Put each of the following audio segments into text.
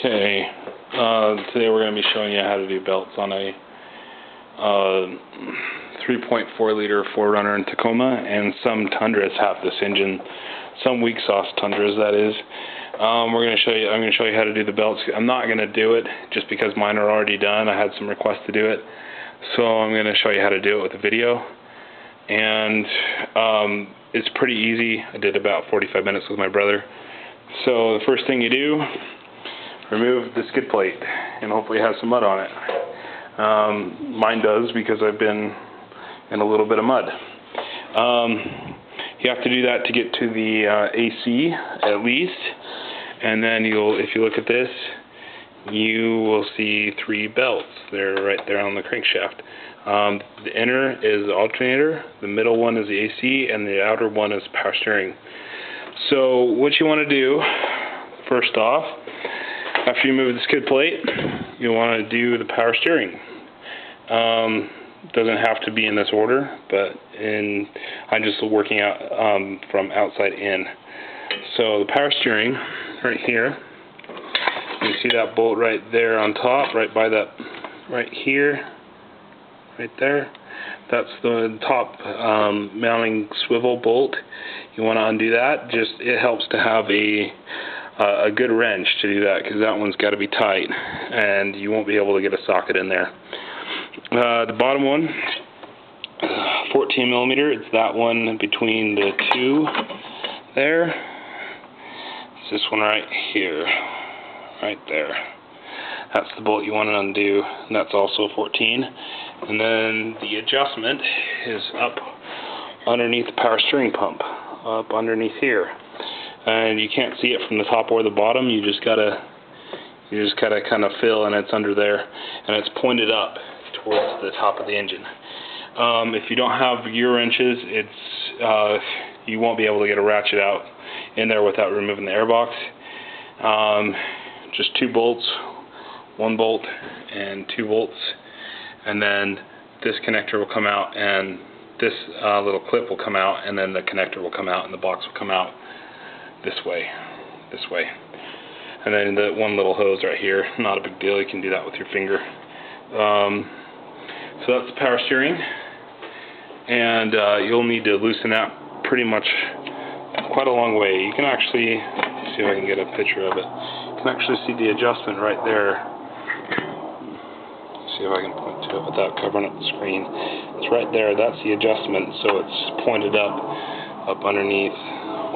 Okay, today we're going to be showing you how to do belts on a 3.4 liter 4Runner in Tacoma, and some Tundras have this engine, some weak sauce Tundras that is. I'm going to show you how to do the belts. I'm not going to do it just because mine are already done. I had some requests to do it, so I'm going to show you how to do it with a video. And it's pretty easy. I did about 45 minutes with my brother. So the first thing you do, remove the skid plate, and hopefully it has some mud on it. Mine does, because I've been in a little bit of mud. You have to do that to get to the AC at least, and then if you look at this, you will see 3 belts. They're right there on the crankshaft. The inner is the alternator, the middle one is the AC, and the outer one is power steering. So what you want to do, first off, after you move the skid plate, you want to do the power steering. Doesn't have to be in this order, but I'm just working out from outside in. So the power steering, right here, you see that bolt right there on top, right by that, right here, right there. That's the top mounting swivel bolt. You want to undo that. It helps to have a good wrench to do that, because that one's got to be tight, and you won't be able to get a socket in there. The bottom one, 14 millimeter. It's that one between the two there. It's this one right here, right there. That's the bolt you want to undo, and that's also 14. And then the adjustment is up underneath the power steering pump, up underneath here. And you can't see it from the top or the bottom. You just gotta kind of feel, and it's under there, and it's pointed up towards the top of the engine. If you don't have gear wrenches, you won't be able to get a ratchet out in there without removing the airbox. Just 2 bolts, 1 bolt and 2 bolts, and then this connector will come out, and this little clip will come out, and then the connector will come out, and the box will come out this way, and then the one little hose right here. Not a big deal, you can do that with your finger. So that's the power steering, and you'll need to loosen that pretty much quite a long way. You can actually see if I can get a picture of it. You can actually see the adjustment right there. See if I can point to it without covering up the screen. It's right there. That's the adjustment. So it's pointed up underneath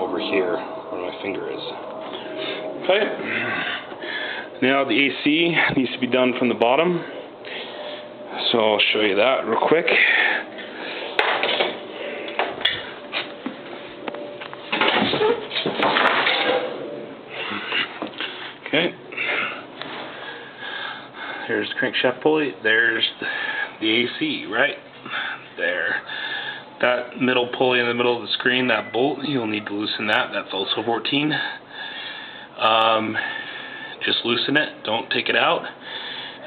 over here where my finger is. Okay. Now the AC needs to be done from the bottom. So I'll show you that real quick. Okay. There's the crankshaft pulley. There's the AC right there. That middle pulley in the middle of the screen, that bolt, you'll need to loosen that. That's also 14. Just loosen it. Don't take it out.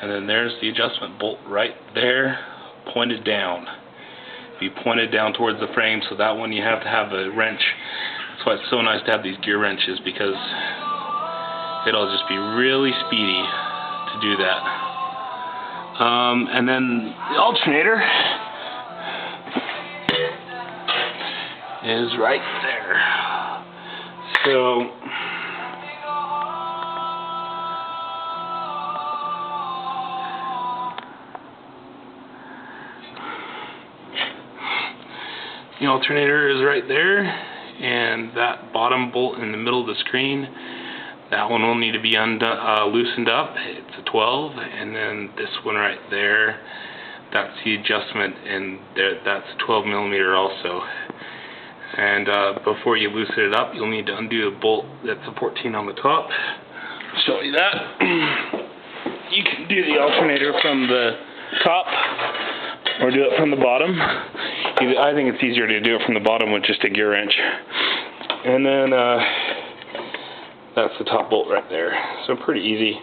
And then there's the adjustment bolt right there, pointed down. Be pointed down towards the frame, so that one you have to have a wrench. That's why it's so nice to have these gear wrenches, because it'll just be really speedy to do that. And then the alternator is right there. So the alternator is right there, and that bottom bolt in the middle of the screen, that one will need to be loosened up. It's a 12, and then this one right there, that's the adjustment, and that's 12 millimeter also. And before you loosen it up, you'll need to undo the bolt that's a 14 on the top. I'll show you that. You can do the alternator from the top, or do it from the bottom. I think it's easier to do it from the bottom with just a gear wrench. And then that's the top bolt right there. So pretty easy.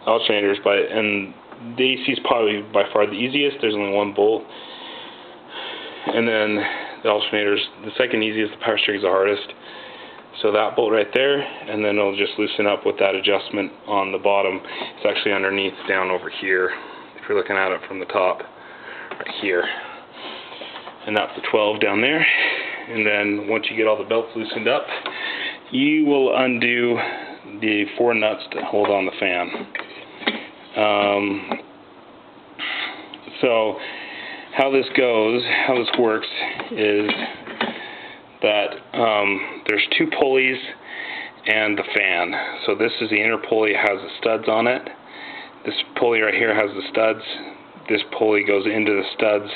Alternators, and the AC is probably by far the easiest. There's only 1 bolt. And then the alternators, the second easiest. The power steering is the hardest. So that bolt right there, and then it'll just loosen up with that adjustment on the bottom. It's actually underneath down over here, if you're looking at it from the top, right here. And that's the 12 down there. And then once you get all the belts loosened up, you will undo the 4 nuts to hold on the fan. So how this works is that there's 2 pulleys and the fan. So this is the inner pulley, has the studs on it. This pulley right here has the studs. This pulley goes into the studs,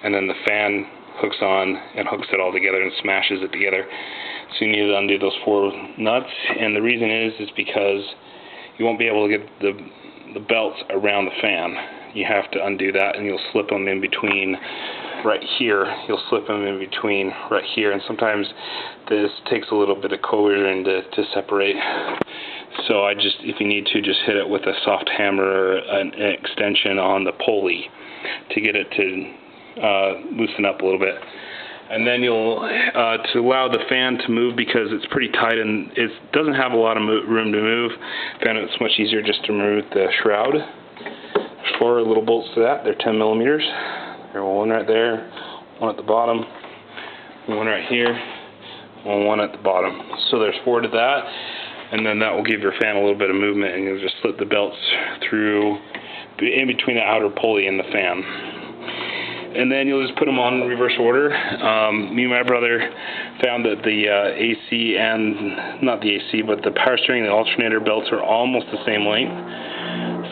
and then the fan hooks on and hooks it all together and smashes it together. So you need to undo those 4 nuts, and the reason is because you won't be able to get the belts around the fan. You have to undo that, and you'll slip them in between right here. You'll slip them in between right here, and sometimes this takes a little bit of coercion to separate. So if you need to, just hit it with a soft hammer or an extension on the pulley to get it to loosen up a little bit. And then you'll, to allow the fan to move, because it's pretty tight and it doesn't have a lot of room to move, it's much easier just to remove the shroud. There's 4 little bolts to that. They're 10 millimeters. There's one right there, one at the bottom, one right here, one at the bottom. So there's 4 to that, and then that will give your fan a little bit of movement, and you'll just slip the belts through in between the outer pulley and the fan. And then you'll just put them on in reverse order. Me and my brother found that the AC and, not the AC, but the power steering and the alternator belts are almost the same length.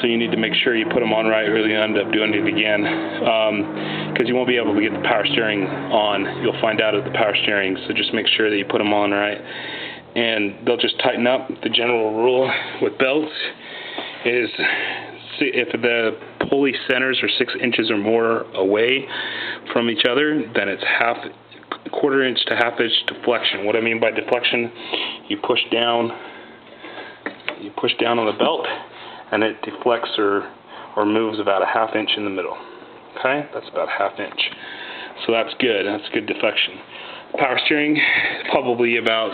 So you need to make sure you put them on right, or you'll end up doing it again. Because you won't be able to get the power steering on. You'll find out at the power steering, so just make sure that you put them on right. And they'll just tighten up. The general rule with belts is, if the pulley centers are 6 inches or more away from each other, then it's quarter inch to half inch deflection. What I mean by deflection, you push down on the belt, and it deflects or moves about a half inch in the middle. Okay, that's about a half inch. So that's good. That's good deflection. Power steering, probably about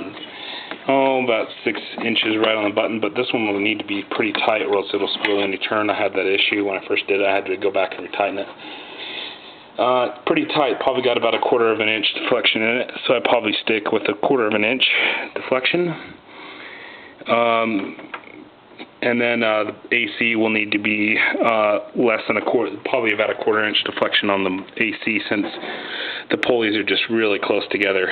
6 inches right on the button, but this one will need to be pretty tight, or else it'll squeal any turn. I had that issue when I first did it. I had to go back and retighten it. Pretty tight, probably got about a quarter of an inch deflection in it, so I'd probably stick with a quarter of an inch deflection. And then the AC will need to be less than probably about a quarter inch deflection on the AC, since the pulleys are just really close together,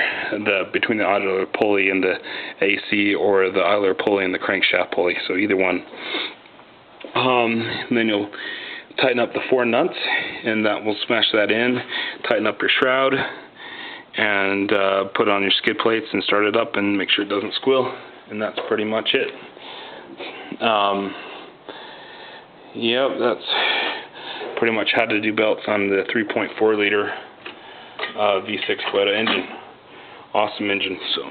between the idler pulley and the AC, or the idler pulley and the crankshaft pulley, so either one. And then you'll tighten up the 4 nuts, and that will smash that in. Tighten up your shroud, and put on your skid plates and start it up, and make sure it doesn't squeal, and that's pretty much it. Yep, that's pretty much how to do belts on the 3.4 liter V6 Toyota engine. Awesome engine. So